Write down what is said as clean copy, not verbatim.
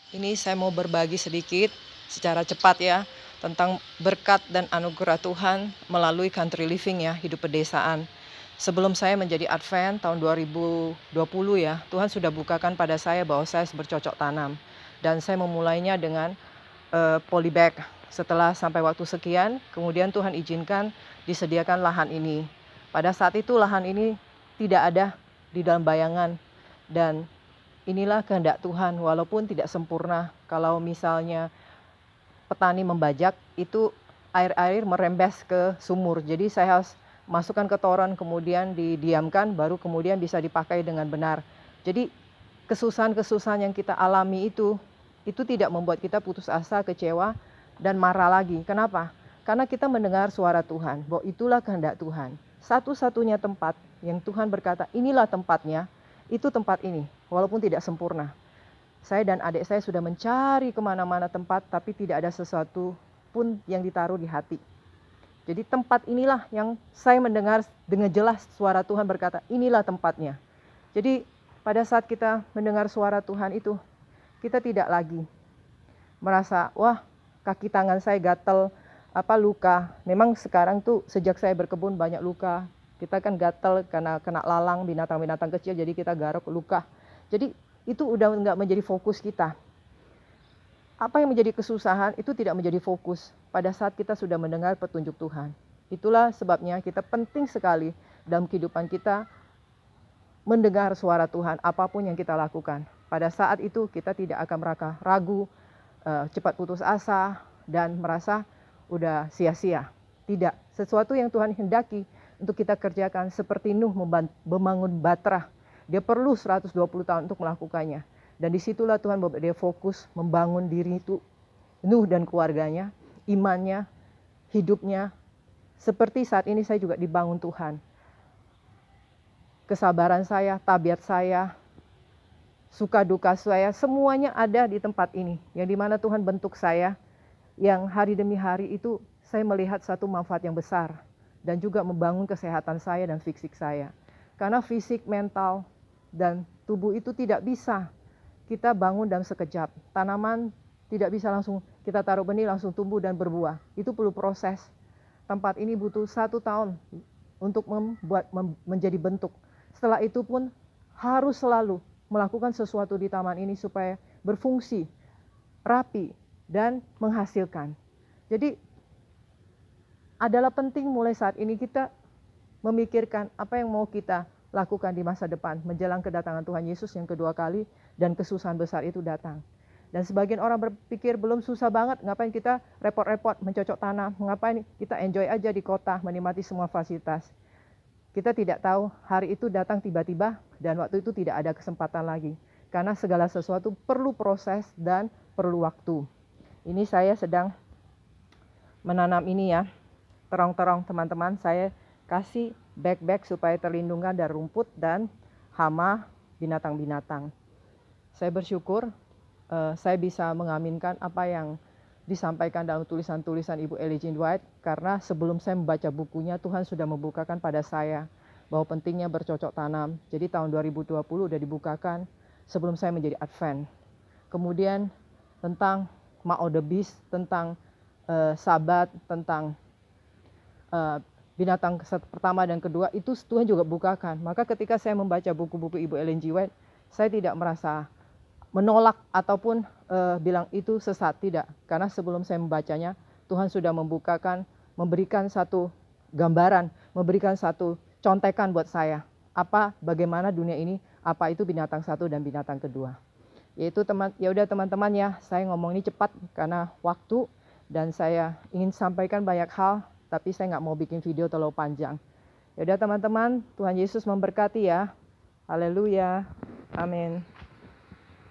Ini saya mau berbagi sedikit secara cepat ya tentang berkat dan anugerah Tuhan melalui country living ya, hidup pedesaan. Sebelum saya menjadi Advent tahun 2020 ya, Tuhan sudah bukakan pada saya bahwa saya bercocok tanam. Dan saya memulainya dengan polybag. Setelah sampai waktu sekian, kemudian Tuhan izinkan disediakan lahan ini. Pada saat itu lahan ini tidak ada di dalam bayangan, dan inilah kehendak Tuhan, walaupun tidak sempurna. Kalau misalnya petani membajak, itu air-air merembes ke sumur. Jadi saya harus masukkan ke toren, kemudian didiamkan, baru kemudian bisa dipakai dengan benar. Jadi kesusahan-kesusahan yang kita alami itu tidak membuat kita putus asa, kecewa, dan marah lagi. Kenapa? Karena kita mendengar suara Tuhan, bahwa itulah kehendak Tuhan. Satu-satunya tempat yang Tuhan berkata, inilah tempatnya, itu tempat ini, walaupun tidak sempurna. Saya dan adik saya sudah mencari kemana-mana tempat, tapi tidak ada sesuatu pun yang ditaruh di hati. Jadi tempat inilah yang saya mendengar dengan jelas suara Tuhan berkata, inilah tempatnya. Jadi pada saat kita mendengar suara Tuhan itu, kita tidak lagi merasa, wah kaki tangan saya gatel, luka. Memang sekarang tuh sejak saya berkebun banyak luka. Kita kan gatel karena kena lalang, binatang-binatang kecil, jadi kita garuk luka. Jadi itu udah nggak menjadi fokus kita. Apa yang menjadi kesusahan itu tidak menjadi fokus pada saat kita sudah mendengar petunjuk Tuhan. Itulah sebabnya kita penting sekali dalam kehidupan kita mendengar suara Tuhan apapun yang kita lakukan. Pada saat itu kita tidak akan merasa ragu, cepat putus asa, dan merasa udah sia-sia. Tidak, sesuatu yang Tuhan hendaki untuk kita kerjakan seperti Nuh membangun Batra. Dia perlu 120 tahun untuk melakukannya. Dan disitulah Tuhan membuat dia fokus membangun diri itu, Nuh dan keluarganya, imannya, hidupnya. Seperti saat ini saya juga dibangun Tuhan. Kesabaran saya, tabiat saya, suka duka saya, semuanya ada di tempat ini. Yang dimana Tuhan bentuk saya, yang hari demi hari itu saya melihat satu manfaat yang besar. Dan juga membangun kesehatan saya dan fisik saya. Karena fisik, mental, dan tubuh itu tidak bisa kita bangun dalam sekejap. Tanaman tidak bisa langsung kita taruh benih langsung tumbuh dan berbuah. Itu perlu proses. Tempat ini butuh 1 tahun untuk menjadi bentuk. Setelah itu pun harus selalu melakukan sesuatu di taman ini supaya berfungsi, rapi, dan menghasilkan. Jadi adalah penting mulai saat ini kita memikirkan apa yang mau kita lakukan di masa depan menjelang kedatangan Tuhan Yesus yang kedua kali dan kesusahan besar itu datang. Dan sebagian orang berpikir belum susah banget, ngapain kita repot-repot mencocok tanam, ngapain kita enjoy aja di kota menikmati semua fasilitas. Kita tidak tahu hari itu datang tiba-tiba dan waktu itu tidak ada kesempatan lagi. Karena segala sesuatu perlu proses dan perlu waktu. Ini saya sedang menanam ini ya. Terong-terong teman-teman, saya kasih bag-bag supaya terlindungkan dari rumput dan hama binatang-binatang. Saya bersyukur saya bisa mengaminkan apa yang disampaikan dalam tulisan-tulisan Ibu Ellen G. White, karena sebelum saya membaca bukunya, Tuhan sudah membukakan pada saya bahwa pentingnya bercocok tanam. Jadi tahun 2020 sudah dibukakan sebelum saya menjadi Advent. Kemudian tentang Mao the Beast, tentang Sabat, tentang binatang pertama dan kedua, itu Tuhan juga bukakan. Maka ketika saya membaca buku-buku Ibu Ellen G. White, saya tidak merasa menolak ataupun bilang itu sesat, tidak. Karena sebelum saya membacanya, Tuhan sudah membukakan, memberikan satu gambaran, memberikan satu contekan buat saya. Bagaimana dunia ini, apa itu binatang satu dan binatang kedua. Ya udah teman-teman ya, saya ngomong ini cepat karena waktu dan saya ingin sampaikan banyak hal, tapi saya nggak mau bikin video terlalu panjang. Ya udah teman-teman, Tuhan Yesus memberkati ya. Haleluya. Amin.